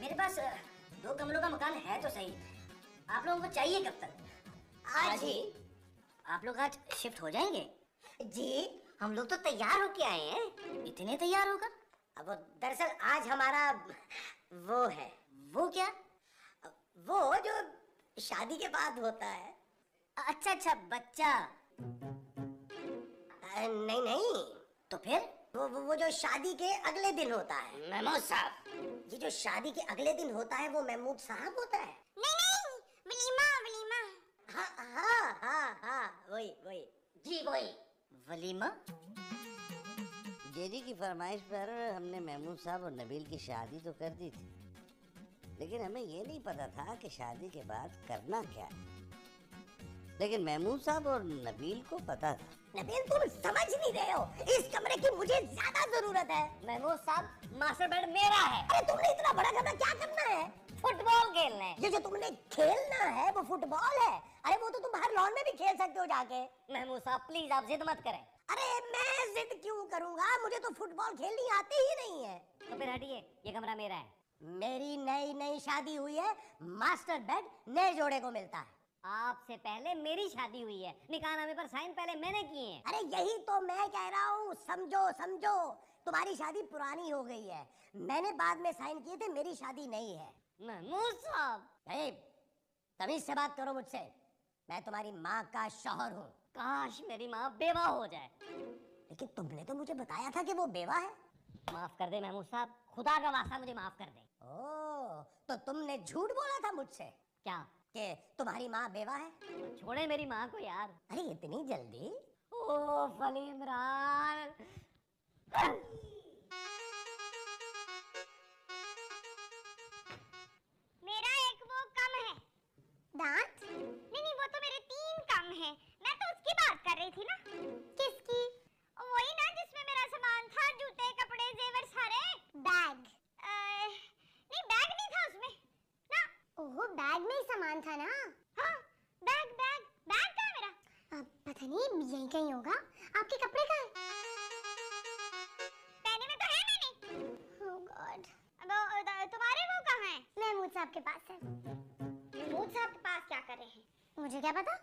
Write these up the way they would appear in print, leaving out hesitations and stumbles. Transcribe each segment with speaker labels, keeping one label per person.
Speaker 1: मेरे पास 2 कमरों का मकान है तो सही। आप लोगों को चाहिए कब तक?
Speaker 2: आज ही।
Speaker 1: आप लोग आज शिफ्ट हो जाएंगे?
Speaker 2: जी हम लोग तो तैयार होके आए हैं।
Speaker 1: इतने तैयार होकर?
Speaker 2: अब वो दरअसल आज हमारा वो है।
Speaker 1: वो क्या?
Speaker 2: वो जो शादी के बाद होता है।
Speaker 1: अच्छा अच्छा, बच्चा।
Speaker 2: नहीं नहीं,
Speaker 1: तो फिर?
Speaker 2: वो जो शादी के अगले दिन होता है।
Speaker 1: महमूद साहब।
Speaker 2: ये जो शादी के अगले दिन होता है वो महमूद साहब होता है।
Speaker 3: नहीं नहीं, वलीमा वलीमा।
Speaker 2: हाँ हाँ हाँ हाँ, वही वही।
Speaker 1: जी वही वलीमा।
Speaker 4: जेडी की फरमाइश पर हमने महमूद साहब और नबील की शादी तो कर दी थी, लेकिन हमें ये नहीं पता था कि शादी के बाद करना क्या है। लेकिन महमूद साहब और नबील को पता था।
Speaker 2: नबील तुम समझ नहीं रहे हो, इस कमरे की मुझे ज्यादा जरूरत है।
Speaker 1: महमूद साहब, मास्टर बेड मेरा है।
Speaker 2: अरे तुमने इतना बड़ा कमरा क्या करना है?
Speaker 1: फुटबॉल खेलना है।
Speaker 2: ये जो तुमने खेलना है वो फुटबॉल है। अरे वो तो तुम बाहर लॉन में भी खेल सकते हो जाके।
Speaker 1: महमूद साहब प्लीज आप जिद मत करें।
Speaker 2: अरे मैं जिद क्यों करूंगा, मुझे तो फुटबॉल खेलनी आती ही नहीं है।
Speaker 1: तो फिर हटिए, ये कमरा मेरा है।
Speaker 2: मेरी नई नई शादी हुई है, मास्टर बेड नए जोड़े को मिलता है।
Speaker 1: आपसे पहले मेरी शादी हुई है, निकाहनामे पर साइन पहले मैंने किए हैं।
Speaker 2: अरे यही तो मैं कह रहा हूँ, समझो समझो। तुम्हारी शादी पुरानी हो गई है, मैंने बाद में साइन किए थे, मेरी शादी नहीं है।
Speaker 1: महमूद साहब।
Speaker 2: तमीज से बात करो मुझसे, मैं तुम्हारी माँ का शौहर हूँ।
Speaker 1: काश मेरी माँ बेवा हो जाए।
Speaker 2: लेकिन तुमने तो मुझे बताया था कि वो बेवा है।
Speaker 1: माफ कर दे महमूद साहब, खुदा का वास्ता मुझे माफ कर दे।
Speaker 2: ओह, तो तुमने झूठ बोला था मुझसे?
Speaker 1: क्या?
Speaker 2: कि तुम्हारी माँ बेवा है?
Speaker 1: छोड़े मेरी माँ को यार।
Speaker 2: अरे इतनी जल्दी?
Speaker 1: ओ फली इमरान।
Speaker 3: मेरा एक वो कम है। दांत? नहीं नहीं, वो तो मेरे 3 कम है। मैं तो उसकी बात कर रही थी ना। किसकी? वही ना जिसमें मेरा सामान था, जूते कपड़े जेवर सारे। बैग? नहीं बैग नहीं था उसमें ना। ओहो, बैग में ही सामान था ना। हाँ बैग बैग बैग था मेरा। पता नहीं यही कहीं होगा। आपके कपड़े कहाँ हैं? पहने में तो है मैंने। ओह गॉड, तुम्हारे वो कहाँ हैं? महमूद साहब के पास है। महमूद साहब के पास क्या कर रहे हैं? मुझे क्या पता।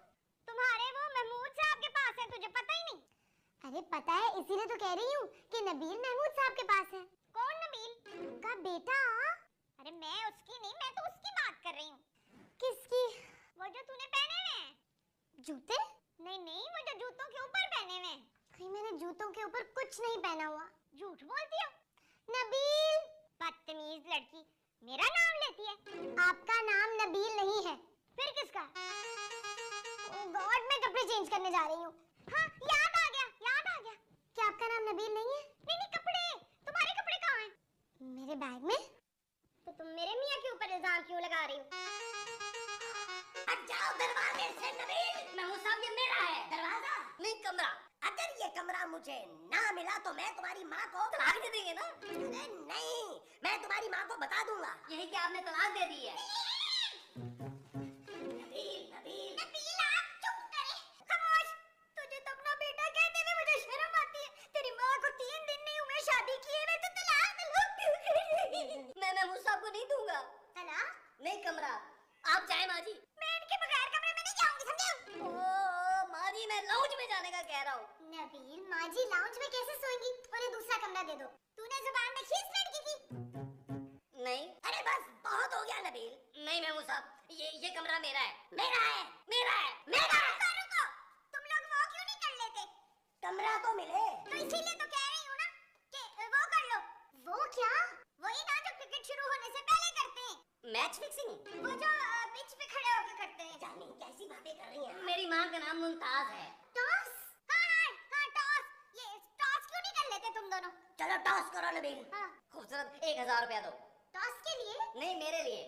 Speaker 3: तुम्हारे वो महमूद साहब के पास है, तुझे पता ही नहीं? अरे पता है, इसीलिए तो कह रही हूँ कि नबील महमूद साहब के पास है। कौन नबील? का बेटा। अरे मैं उसकी नहीं, मैं तो उसकी बात कर रही हूँ। किसकी? वो जो तूने पहने हुए हैं। जूते? नहीं नहीं, वो जो जूतों के ऊपर पहने हुए हैं। कहीं मैंने जूतों के ऊपर कुछ नहीं पहना हुआ। झूठ बोलती हो नबील, बदतमीज लड़की। मेरा नाम लेती है। आपका नाम नबील नहीं है। फिर किसका? ओह गॉड, मैं कपड़े चेंज करने जा रही हूँ। हाँ याद आ गया, याद आ गया। क्या आपका नाम नबील नहीं है? नहीं नहीं, कपड़े, तुम्हारे कपड़े कहाँ हैं? मेरे बैग में। तो तुम मेरे मियाँ के ऊपर इल्जाम क्यों लगा रही हो?
Speaker 2: हट जाओ दरवाजे से नबील।
Speaker 1: महमूद साहब ये मेरा है।
Speaker 2: दरवाजा
Speaker 1: नहीं कमरा।
Speaker 2: अगर ये कमरा मुझे ना मिला तो मैं तुम्हारी माँ को
Speaker 1: तलाक दे देंगे ना?
Speaker 2: अरे नहीं, मैं तुम्हारी माँ को बता दूंगा।
Speaker 1: यही कि आपने तलाक दे दी है।
Speaker 2: नबील नबील
Speaker 3: नबील आप चुप करे, खामोश। तुझे तो अपना बेटा कहते हुए मुझे शर्म आती है। तेरी माँ को 3 दिन नहीं हुए शादी किए हुए, तो तलाक दिलवा।
Speaker 1: मैं महमूद साहब को नहीं दूंगा।
Speaker 3: तलाक?
Speaker 1: नहीं कमरा। आप चाहे माँ जी।
Speaker 3: मैं इनके बगैर कमरे में नहीं जाऊंगी, समझे?
Speaker 1: ओ माँ जी, मैं लाउंज में जाने का कह रहा हूँ।
Speaker 3: नबील, माँ जी लाउंज में कैसे सोएंगी? उन्हें दूसरा कमरा दे दो। तूने जुबान में खींच लड़की की?
Speaker 1: नहीं।
Speaker 2: अरे बस बहुत हो गया नबील।
Speaker 1: नहीं महमूद साहब, ये कमरा मेरा है।
Speaker 2: मेरा है
Speaker 1: मेरा है।
Speaker 2: मेरा है।
Speaker 3: रुको, तुम लोग वो क्यों नहीं कर लेते?
Speaker 2: कमरा तो मिले।
Speaker 3: तो इसीलिए तो कह रही हूँ ना कि वो कर लो। वो क्या? वही ना जो क्रिकेट शुरू होने से पहले करते हैं।
Speaker 1: Match fixing?
Speaker 3: वो जो पिच पे खड़े होकर करते हैं।
Speaker 2: जानी कैसी बातें कर रही हैं?
Speaker 1: मेरी माँ मेहमान का नाम मुमताज है।
Speaker 3: टॉस? हाँ, टॉस। ये टॉस क्यों नहीं कर लेते तुम दोनों?
Speaker 2: चलो टॉस करो नबील।
Speaker 3: हाँ।
Speaker 1: खूबसूरत 1000 रुपया दो।
Speaker 3: टॉस के लिए?
Speaker 1: नहीं, मेरे लिए।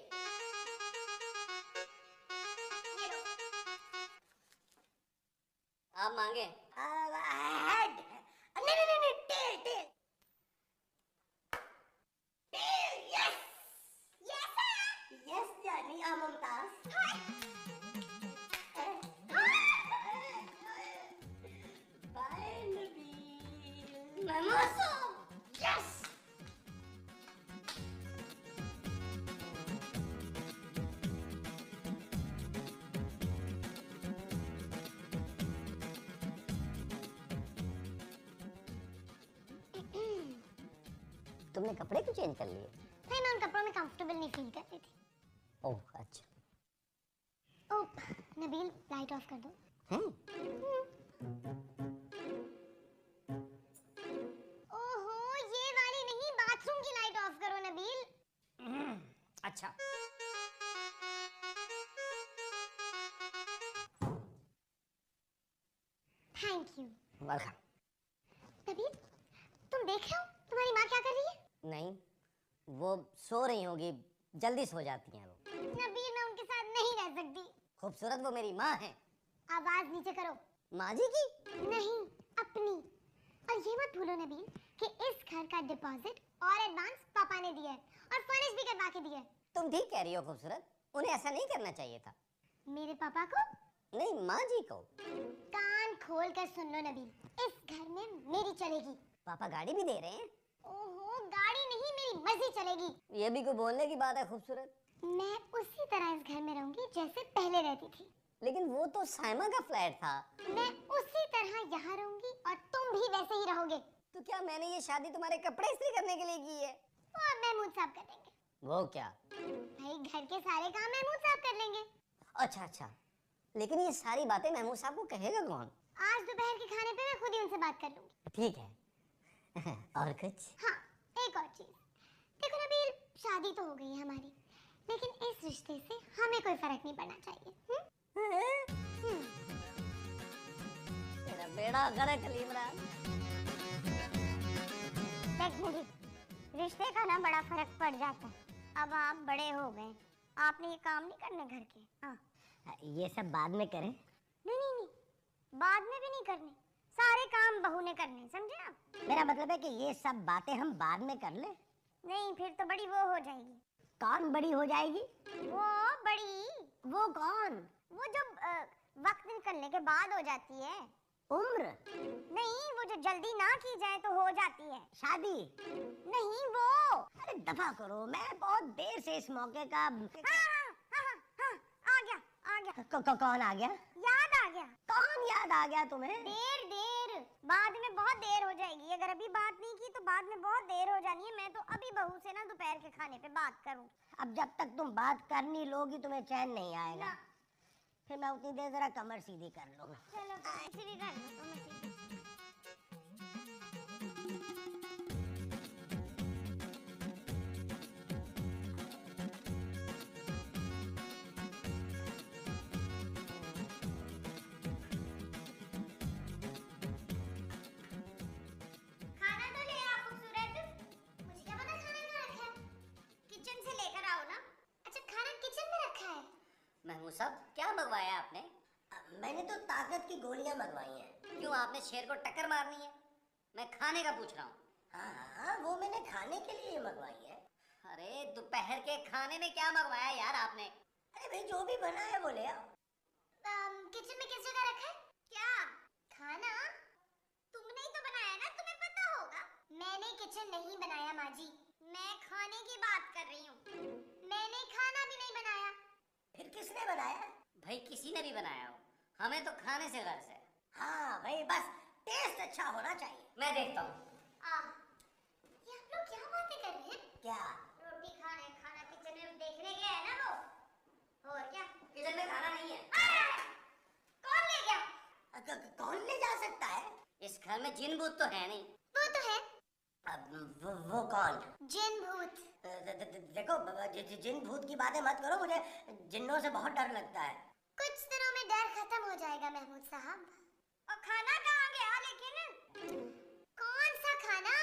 Speaker 3: ये लो।
Speaker 1: आप मांगे?
Speaker 2: हेड। नहीं, tail tail tail. Yes
Speaker 3: yes है।
Speaker 2: यस जानी मुमताज। बाय नबील।
Speaker 1: मेमूसा।
Speaker 2: यस। तुमने कपड़े क्यों चेंज कर लिए?
Speaker 3: नहीं, मैं उन कपड़ों में कंफर्टेबल नहीं फील कर रही थी।
Speaker 2: ओह अच्छा।
Speaker 3: ओह, नबील लाइट ऑफ कर दो। ओहो, ये वाली नहीं, बाथरूम की लाइट ऑफ करो नबील।
Speaker 1: अच्छा।
Speaker 3: Thank you.
Speaker 2: वेलकम।
Speaker 3: नबील, तुम देख रहे हो तुम्हारी माँ क्या कर रही है?
Speaker 2: नहीं, वो सो रही होगी, जल्दी सो जाती हैं वो।
Speaker 3: नबील, मैं उनके साथ नहीं रह सकती।
Speaker 2: खूबसूरत वो मेरी माँ है।
Speaker 3: आवाज नीचे करो।
Speaker 2: माँ जी की?
Speaker 3: नहीं, अपनी। और ये मत भूलो नबील कि इस घर का डिपॉजिट और एडवांस पापा ने दिया है और फर्निश भी करवा के दिया है।
Speaker 2: तुम ठीक कह रही हो खूबसूरत, उन्हें ऐसा नहीं करना चाहिए था।
Speaker 3: मेरे पापा को?
Speaker 2: नहीं, माँ जी को।
Speaker 3: कान खोल कर सुन लो नबील, इस घर में मेरी चलेगी।
Speaker 2: पापा गाड़ी भी दे रहे हैं।
Speaker 3: ओहो, गाड़ी नहीं, मेरी मर्जी चलेगी।
Speaker 2: ये भी कोई बोलने की बात है खूबसूरत।
Speaker 3: मैं उसी तरह इस घर में रहूंगी जैसे पहले रहती थी।
Speaker 2: लेकिन वो तो साइमा का फ्लैट था।
Speaker 3: मैं उसी तरह यहाँ रहूंगी और तुम भी वैसे ही रहोगे।
Speaker 2: तो क्या मैंने ये शादी तुम्हारे कपड़े इस्त्री करने के लिए की है?
Speaker 3: वो अब महमूद साहब कर देंगे।
Speaker 2: वो क्या?
Speaker 3: भाई, घर के सारे काम महमूद साहब कर लेंगे।
Speaker 2: अच्छा अच्छा, लेकिन ये सारी बातें महमूद साहब को कहेगा कौन?
Speaker 3: आज दोपहर के खाने पे मैं खुद ही उनसे बात कर लूंगी।
Speaker 2: ठीक है। और कुछ?
Speaker 3: हाँ, एक और चीज। देखो नबील, शादी तो हो गई है हमारी, लेकिन इस रिश्ते से हमें कोई फर्क नहीं पड़ना चाहिए।
Speaker 2: तेरा बेड़ा गर्क इमरान।
Speaker 3: देख मुझे, रिश्ते का ना बड़ा फर्क पड़ जाता है। अब आप बड़े हो गए, आपने ये काम नहीं करने घर के। हाँ।
Speaker 2: ये सब बाद में करें।
Speaker 3: नहीं, बाद में भी नहीं करने, सारे काम बहू ने करने, समझे आप?
Speaker 2: मेरा मतलब है कि ये सब बातें हम बाद में कर लें।
Speaker 3: नहीं, फिर तो बड़ी वो हो जाएगी।
Speaker 2: कौन बड़ी हो जाएगी?
Speaker 3: वो बड़ी,
Speaker 2: वो कौन?
Speaker 3: वो जो वक्त निकलने के बाद हो जाती है।
Speaker 2: उम्र?
Speaker 3: नहीं, वो जो जल्दी ना की जाए तो हो जाती है।
Speaker 2: शादी?
Speaker 3: नहीं, वो।
Speaker 2: अरे दफा करो, मैं बहुत देर से इस मौके का।
Speaker 3: हाँ, आ गया।
Speaker 2: कौन आ गया?
Speaker 3: याद आ गया।
Speaker 2: कौन याद आ गया तुम्हें?
Speaker 3: देर बाद में बहुत देर हो जाएगी। अगर अभी बात नहीं की तो बाद में बहुत देर हो जानी है। मैं तो अभी बहू से ना दोपहर के खाने पे बात करूं।
Speaker 2: अब जब तक तुम बात करनी लोगी तुम्हें चैन नहीं आएगा।
Speaker 3: ना।
Speaker 2: फिर मैं उतनी देर जरा कमर सीधी कर लूंगा।
Speaker 3: चलो, सीधी कर लो तुम सीधी। खाना तो ले आओ खूबसूरत। मुझे क्या पता खाना कहाँ रखा है? किचन से लेकर आओ ना। अच्छा, खाना किचन में रखा है?
Speaker 1: महमूद साहब, क्या मंगवाया आपने?
Speaker 2: मैंने तो ताकत की गोलियां मंगवाई हैं।
Speaker 1: क्यों, आपने शेर को टक्कर मारनी है? मैं खाने का पूछ रहा हूँ।
Speaker 2: हाँ, वो मैंने खाने के लिए मंगवाई है।
Speaker 1: अरे दोपहर के खाने में क्या मंगवाया यार आपने?
Speaker 2: अरे भाई, जो भी बना है वो ले आओ।
Speaker 3: किचन में किस जगह रखा है? क्या खाना? तुमने ही तो बनाया ना, तुम्हें पता होगा। मैंने किचन नहीं बनाया माँ जी, मैं खाने की बात कर रही हूँ। मैंने खाना भी नहीं बनाया।
Speaker 2: फिर किसने बनाया?
Speaker 1: भाई किसी ने भी बनाया हो, हमें तो खाने से गर्ज है।
Speaker 2: हाँ भाई, बस टेस्ट अच्छा होना चाहिए।
Speaker 1: मैं देखता हूँ।
Speaker 3: ये आप लोग क्या बातें कर रहे हैं?
Speaker 2: क्या?
Speaker 3: रोटी खाना किचन में देखने गए हैं ना वो। और क्या?
Speaker 1: किचन में खाना नहीं है।
Speaker 3: कौन ले गया?
Speaker 2: कौन ले जा सकता है?
Speaker 1: इस घर में जिन भूत तो है नहीं।
Speaker 3: वो तो है।
Speaker 2: अब वो कौन?
Speaker 3: जिन भूत।
Speaker 2: देखो जिन भूत की बातें मत करो, मुझे जिन्नों से बहुत डर लगता है।
Speaker 3: कुछ दिनों में डर खत्म खत्म हो जाएगा महमूद साहब। और खाना कहाँ गया लेकिन? कौन सा खाना?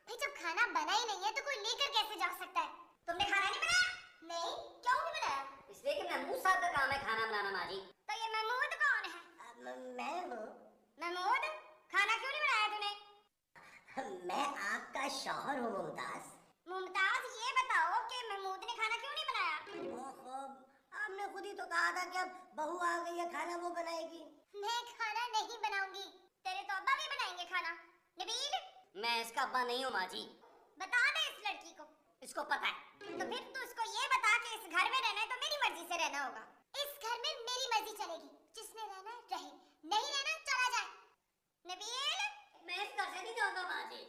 Speaker 3: भाई जब खाना बना ही नहीं है तो कोई लेकर कैसे जा सकता है? तुमने खाना नहीं बनाया? नहीं, क्यों नहीं बनाया?
Speaker 1: इसलिए कि महमूद साहब का काम है खाना बनाना माँ जी।
Speaker 3: तो ये महमूद कौन है?
Speaker 2: मैं हूँ।
Speaker 3: महमूद, खाना क्यों नहीं बनाया तूने?
Speaker 2: मैं आपका शौहर हूँ मुमताज।
Speaker 3: मुमताज, ये बताओ कि महमूद ने खाना क्यों नहीं बनाया?
Speaker 2: ओहो, आपने खुद ही तो कहा था कि अब बहू आ गई है, खाना वो बनाएगी।
Speaker 3: मैं खाना नहीं बनाऊंगी, तेरे तो अब्बा भी बनाएंगे खाना। नबील,
Speaker 1: मैं इसका अब्बा नहीं हूँ माँ जी।
Speaker 3: बता दे इस लड़की को।
Speaker 1: इसको पता है।
Speaker 3: तो फिर तू इसको ये बता कि इस घर में रहना है तो मेरी मर्जी से रहना होगा। इस घर में मेरी मर्जी चलेगी, जिसने रहना है रहे, नहीं रहना चला जाए। नबील,
Speaker 1: मैं इस घर से नहीं जाऊंगा माँ जी।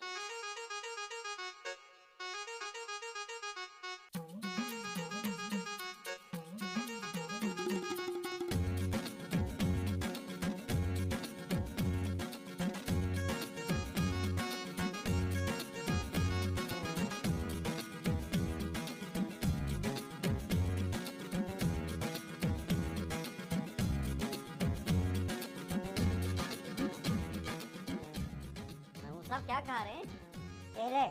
Speaker 1: महमूद साहब क्या खा रहे हैं?
Speaker 2: केले।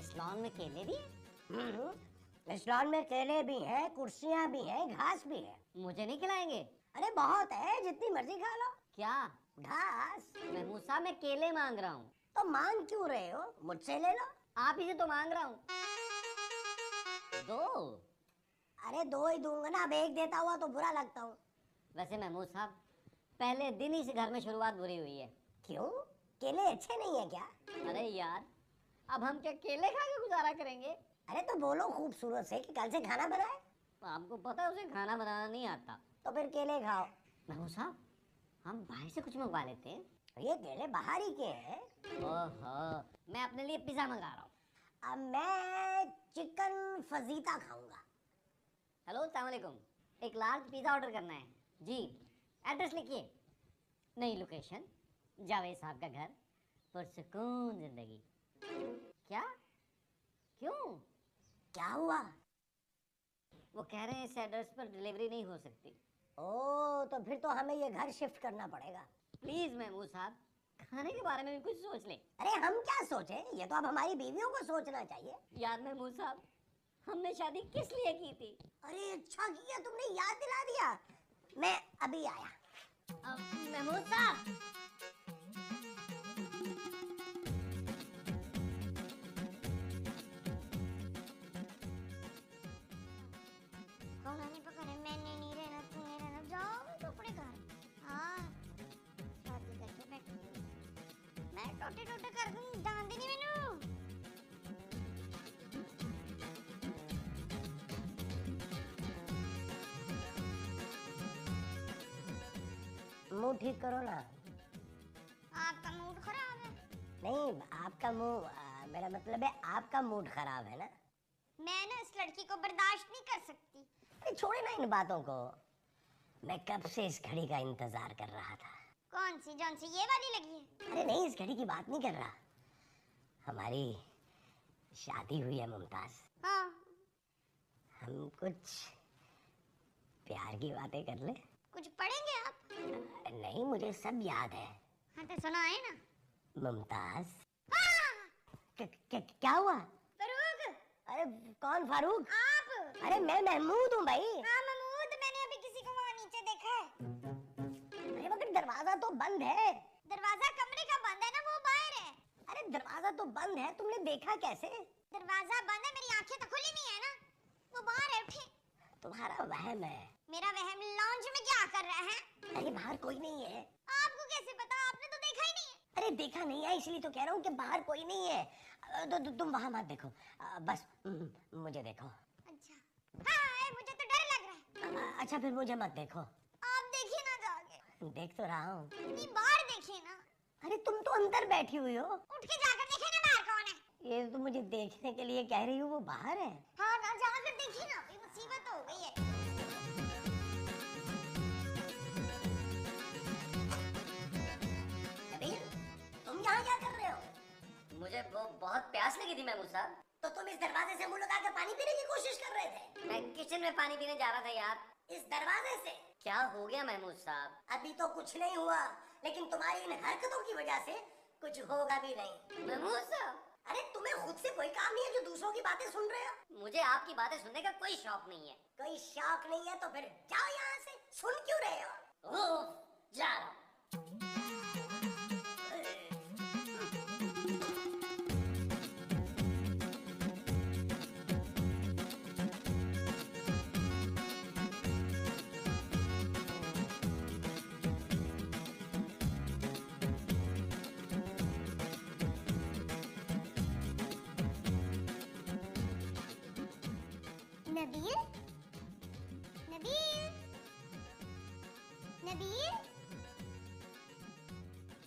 Speaker 1: इस लॉन में केले भी हैं?
Speaker 2: इस लॉन में केले भी हैं, कुर्सियाँ भी हैं, घास भी है।
Speaker 1: मुझे नहीं खिलाएंगे?
Speaker 2: अरे बहुत है, जितनी मर्जी खा लो।
Speaker 1: क्या?
Speaker 2: घास।
Speaker 1: महमूद साहब मैं केले मांग रहा हूँ।
Speaker 2: तो मांग क्यों रहे हो? मुझसे ले लो।
Speaker 1: आप ही से तो मांग रहा हूँ। दो।
Speaker 2: अरे दो ही दूंगा ना, अब एक देता हुआ तो बुरा लगता हूँ।
Speaker 1: वैसे महमूद साहब पहले दिन ही इस घर में शुरुआत बुरी हुई है।
Speaker 2: क्यों? केले अच्छे नहीं है क्या?
Speaker 1: अरे यार, अब हम क्या केले खा के गुजारा करेंगे?
Speaker 2: अरे तो बोलो खूबसूरत से कि कल से खाना बनाए।
Speaker 1: आपको पता है उसे खाना बनाना नहीं आता।
Speaker 2: तो फिर केले खाओ।
Speaker 1: महमूद साहब हम बाहर से कुछ मंगवा लेते हैं।
Speaker 2: ये केले बाहर ही के हैं।
Speaker 1: ओहो, मैं अपने लिए पिज्जा मंगा रहा हूँ।
Speaker 2: अब मैं चिकन फजीता खाऊंगा।
Speaker 1: हेलो, अस्सलाम वालेकुम। एक लार्ज पिज्जा ऑर्डर करना है जी। एड्रेस लिखिए। नई लोकेशन, जावेद साहब का घर, पुरसुकून जिंदगी। क्या? क्यों?
Speaker 2: क्या हुआ?
Speaker 1: वो कह रहे हैं इस एड्रेस पर डिलीवरी नहीं हो सकती।
Speaker 2: ओ, तो फिर तो हमें ये घर शिफ्ट करना पड़ेगा।
Speaker 1: प्लीज महमूद साहब खाने के बारे में भी कुछ सोच लें।
Speaker 2: अरे हम क्या सोचे, ये तो अब हमारी बीवियों को सोचना चाहिए।
Speaker 1: यार महमूद साहब हमने शादी किस लिए की थी?
Speaker 2: अरे अच्छा किया तुमने याद दिला दिया। मैं अभी आया।
Speaker 1: महमूद साहब
Speaker 3: खाना नहीं पकाने, मैंने नहीं रहना, तूने रहना, जाओ तो अपने घर। हाँ, शादी करके बैठी मैं टोटे टोटे कर दूँ, जान देनी मैनू।
Speaker 2: मुंह ठीक करो ना।
Speaker 3: आपका मूड खराब है।
Speaker 2: नहीं, आपका मुंह, मेरा मतलब है आपका मूड खराब है ना।
Speaker 3: मैं ना इस लड़की को बर्दाश्त नहीं कर सकती।
Speaker 2: अरे छोड़े ना इन बातों को। मैं कब से इस घड़ी का इंतजार कर रहा था।
Speaker 3: कौन सी? जौन सी ये वाली लगी है?
Speaker 2: अरे नहीं, इस घड़ी की बात नहीं कर रहा। हमारी शादी हुई है मुमताज।
Speaker 3: हाँ,
Speaker 2: हम कुछ प्यार की बातें कर ले।
Speaker 3: कुछ पढ़ेंगे आप?
Speaker 2: नहीं, मुझे सब याद है।
Speaker 3: हाँ तो सुनाए ना।
Speaker 2: मुमताज।
Speaker 3: हाँ,
Speaker 2: क्या हुआ?
Speaker 3: फरूक।
Speaker 2: अरे कौन फारूक?
Speaker 3: आप?
Speaker 2: अरे मैं महमूद हूँ भाई।
Speaker 3: हाँ महमूद, मैंने अभी किसी को वहाँ नीचे देखा है।
Speaker 2: अरे मगर दरवाजा तो बंद है।
Speaker 3: दरवाजा कमरे का बंद है ना, वो बाहर है।
Speaker 2: अरे दरवाजा तो बंद है, तुमने देखा कैसे?
Speaker 3: दरवाजा बंद है, मेरी आंखें तो खुली नहीं है ना। वो बाहर है, उठे।
Speaker 2: तुम्हारा वहम है।
Speaker 3: मेरा वहम लॉन्ज में क्या कर रहा है?
Speaker 2: अरे बाहर कोई नहीं है।
Speaker 3: आपको कैसे पता? आपने तो देखा ही नहीं है।
Speaker 2: अरे देखा नहीं है, इसलिए तो कह रहा हूँ कि बाहर कोई नहीं है। तुम वहां मत देखो। बस मुझे देखो।
Speaker 3: अच्छा। हाँ, मुझे तो डर लग रहा है।
Speaker 2: अच्छा फिर मुझे मत देखो।
Speaker 3: आप देखिए ना जाके।
Speaker 2: देख तो रहा हूँ।
Speaker 3: नहीं, बाहर देखिए ना।
Speaker 2: अरे तुम तो अंदर बैठी हुई हो।
Speaker 3: उठ के जाकर देखिए ना बाहर कौन है।
Speaker 2: ये तो मुझे देखने के लिए कह रही हूँ, वो बाहर है।
Speaker 3: हाँ ना, जाकर देखिए ना, ये मुसीबत हो गई है।
Speaker 2: नबील, तुम यहाँ क्या कर रहे हो?
Speaker 1: मुझे वो बहुत प्यास लगी थी महमूद साहब।
Speaker 2: तो तुम इस दरवाजे से मुंह लगा के पानी पीने की कोशिश कर रहे थे?
Speaker 1: मैं किचन में पानी पीने जा रहा था यार।
Speaker 2: इस दरवाजे से?
Speaker 1: क्या हो गया महमूद साहब?
Speaker 2: अभी तो कुछ नहीं हुआ, लेकिन तुम्हारी इन हरकतों की वजह से कुछ होगा भी नहीं।
Speaker 1: महमूद साहब,
Speaker 2: अरे तुम्हें खुद से कोई काम नहीं है जो दूसरों की बातें सुन रहे हो?
Speaker 1: मुझे आपकी बातें सुनने का कोई शौक नहीं है।
Speaker 2: कोई शौक नहीं है तो फिर जाओ यहाँ से, सुन क्यों रहे हो?
Speaker 1: उफ, जा रहा हूं।
Speaker 3: नबील, नबील, नबील,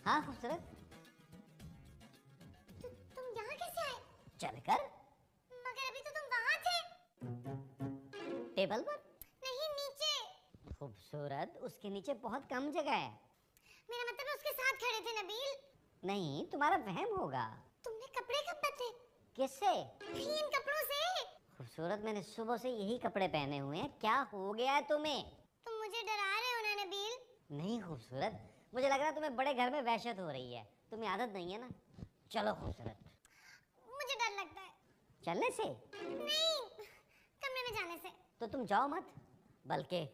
Speaker 1: हाँ खूबसूरत,
Speaker 3: तुम यहाँ कैसे आए?
Speaker 1: चलकर
Speaker 3: मगर अभी तो तुम वहाँ थे।
Speaker 1: टेबल पर।
Speaker 3: नहीं, नीचे।
Speaker 1: खूबसूरत, उसके नीचे बहुत कम जगह है।
Speaker 3: मेरा मतलब उसके साथ खड़े थे नबील।
Speaker 1: नहीं, तुम्हारा वहम होगा।
Speaker 3: तुमने कपड़े कब बदले?
Speaker 1: किससे?
Speaker 3: इन कपड़ों से।
Speaker 1: खूबसूरत, मैंने सुबह से यही कपड़े पहने हुए हैं। क्या हो गया है तुम्हें?
Speaker 3: तुम मुझे डरा रहे हो ना नबील?
Speaker 1: नहीं खूबसूरत, मुझे लग रहा है तुम्हें बड़े घर में वहशत हो रही है। तुम्हें आदत नहीं है ना। चलो खूबसूरत।
Speaker 3: मुझे डर लगता है।
Speaker 1: चलने से?
Speaker 3: नहीं, कमरे में जाने से।
Speaker 1: तो तुम जाओ मत, बल्कि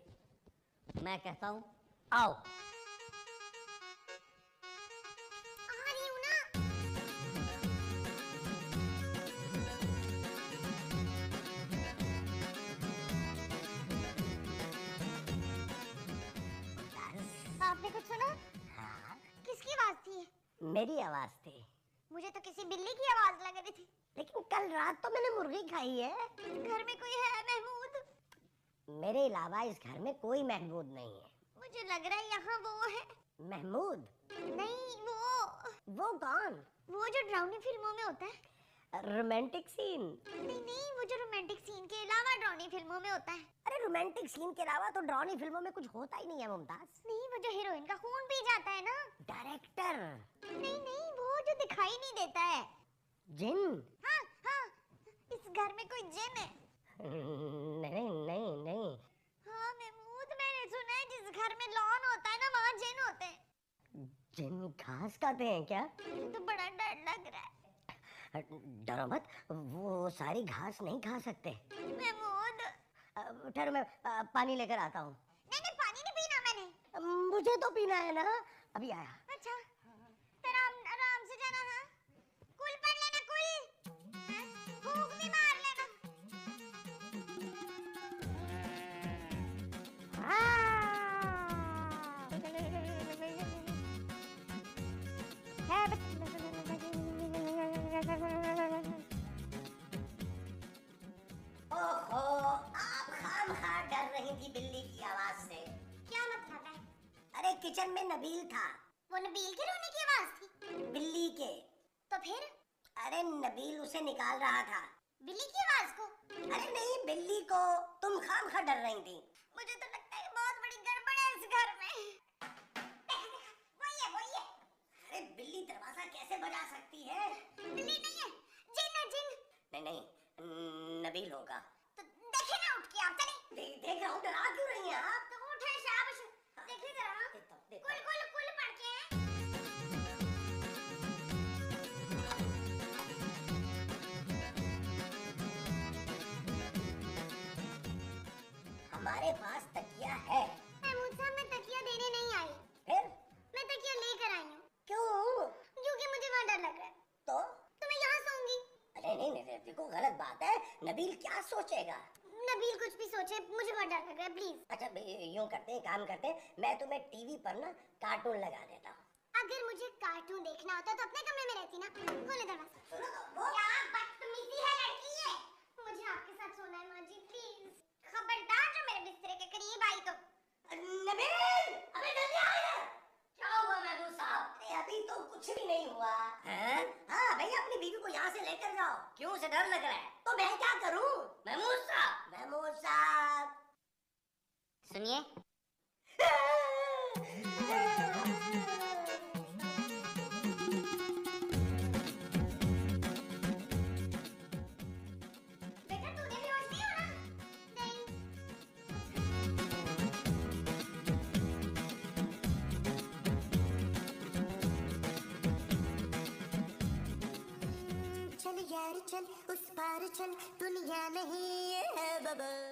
Speaker 1: मैं कहता हूँ आओ।
Speaker 3: आ रही हूँ ना। आपने कुछ सुना?
Speaker 2: हाँ,
Speaker 3: किसकी आवाज थी?
Speaker 2: मेरी आवाज थी,
Speaker 3: मुझे तो किसी बिल्ली की आवाज लग रही थी।
Speaker 2: लेकिन कल रात तो मैंने मुर्गी खाई है।
Speaker 3: घर में कोई है महमूद?
Speaker 2: मेरे अलावा इस घर में कोई महमूद नहीं है।
Speaker 3: मुझे लग रहा है यहाँ वो है।
Speaker 2: महमूद?
Speaker 3: नहीं,
Speaker 2: वो कौन?
Speaker 3: वो जो ड्राउनी फिल्मों में होता है।
Speaker 2: Romantic scene?
Speaker 3: नहीं नहीं, वो जो रोमांटिक सीन के अलावा ड्राउनी फिल्मों में होता है।
Speaker 2: अरे रोमांटिक सीन के अलावा तो ड्रानी फिल्मों में कुछ होता ही नहीं है मुमताज।
Speaker 3: नहीं, वो जो हीरोइन का खून पी जाता है ना।
Speaker 2: डायरेक्टर?
Speaker 3: नहीं नहीं, वो जो दिखाई नहीं देता है।
Speaker 2: जिन?
Speaker 3: हाँ हाँ, इस घर में कोई जिन है।
Speaker 2: नहीं नहीं नहीं।
Speaker 3: हाँ महमूद, मैंने सुना है जिस घर में लॉन होता है ना वहाँ जिन होते हैं।
Speaker 2: जिन घास खाते हैं क्या?
Speaker 3: मुझे तो बड़ा डर लग रहा है।
Speaker 2: डरो मत, वो सारी घास नहीं खा सकते।
Speaker 3: महमूद,
Speaker 2: ठहरो, मैं पानी लेकर आता हूँ।
Speaker 3: नहीं नहीं, पानी नहीं पीना मैंने।
Speaker 2: मुझे तो पीना है ना, अभी आया।
Speaker 3: अच्छा, तो आराम से जाना। हाँ, कुल पढ़ लेना, कुल। हाँ, भूख भी मार लेना।
Speaker 2: ओहो, आप खामखा डर रही थी बिल्ली की आवाज से।
Speaker 3: क्या मतलब है?
Speaker 2: अरे किचन में नबील था।
Speaker 3: वो नबील के रोने की आवाज थी?
Speaker 2: बिल्ली के।
Speaker 3: तो फिर?
Speaker 2: अरे नबील उसे निकाल रहा था।
Speaker 3: बिल्ली की आवाज को?
Speaker 2: अरे नहीं, बिल्ली को। तुम खामखा डर रही थी।
Speaker 3: मुझे तो लगता है बहुत बड़ी गड़बड़ है इस घर में। वही है।
Speaker 2: अरे बिल्ली दरवाजा कैसे बजा सकती है?
Speaker 3: बिल्ली नहीं है, जिन है, जिन।
Speaker 2: नहीं, नबील होगा।
Speaker 3: तो देखे ना, उठ के आप चले।
Speaker 2: देख रहा हूँ, डरा क्यों रही हैं आप?
Speaker 3: तो उठे, शाबाश। देखिए जरा। हाँ?
Speaker 2: देखता हूँ, देखता
Speaker 3: कुल
Speaker 2: हूँ।
Speaker 3: कुल कुल पढ़ के हैं।
Speaker 2: हमारे पास तकिया है।
Speaker 3: महमूद साहब, मैं तकिया देने नहीं आई।
Speaker 2: फिर?
Speaker 3: मैं तकिया लेकर आई हूँ।
Speaker 2: क्यों?
Speaker 3: क्योंकि मुझे वहाँ डर लग रहा है।
Speaker 2: तो
Speaker 3: मैं यहाँ सोऊंगी।
Speaker 2: अरे नहीं, देखो गलत बात है। नबील क्या सोचेगा?
Speaker 3: नबील कुछ भी सोचे, मुझे बहुत डर लग रहा है, प्लीज।
Speaker 2: अच्छा यूं करते हैं, काम करते हैं, मैं तुम्हें टीवी पर ना कार्टून लगा देता हूँ।
Speaker 3: अगर मुझे कार्टून देखना होता तो अपने कमरे में रहती ना। खोले दरवाजा।
Speaker 2: सुनो तो, वो
Speaker 3: क्या बदतमीजी है लड़की ये। मुझे आपके साथ सोना है माँ जी, प्लीज। खबरदार जो मेरे बिस्तर के करीब आई तो।
Speaker 2: नबील, अबे जल्दी आ इधर।
Speaker 1: क्या हुआ महमूद साहब?
Speaker 2: अरे अभी तो कुछ भी नहीं हुआ। हाँ भैया, अपनी बीवी को यहाँ से लेकर जाओ।
Speaker 1: क्यों, से डर लग रहा है?
Speaker 2: तो मैं क्या करूँ?
Speaker 1: महमूद साहब
Speaker 2: महमूद साहब।
Speaker 1: सुनिए।
Speaker 3: बेटा, तूने भी होश नहीं हो ना? नहीं।
Speaker 2: उछल दुनिया नहीं है बबल।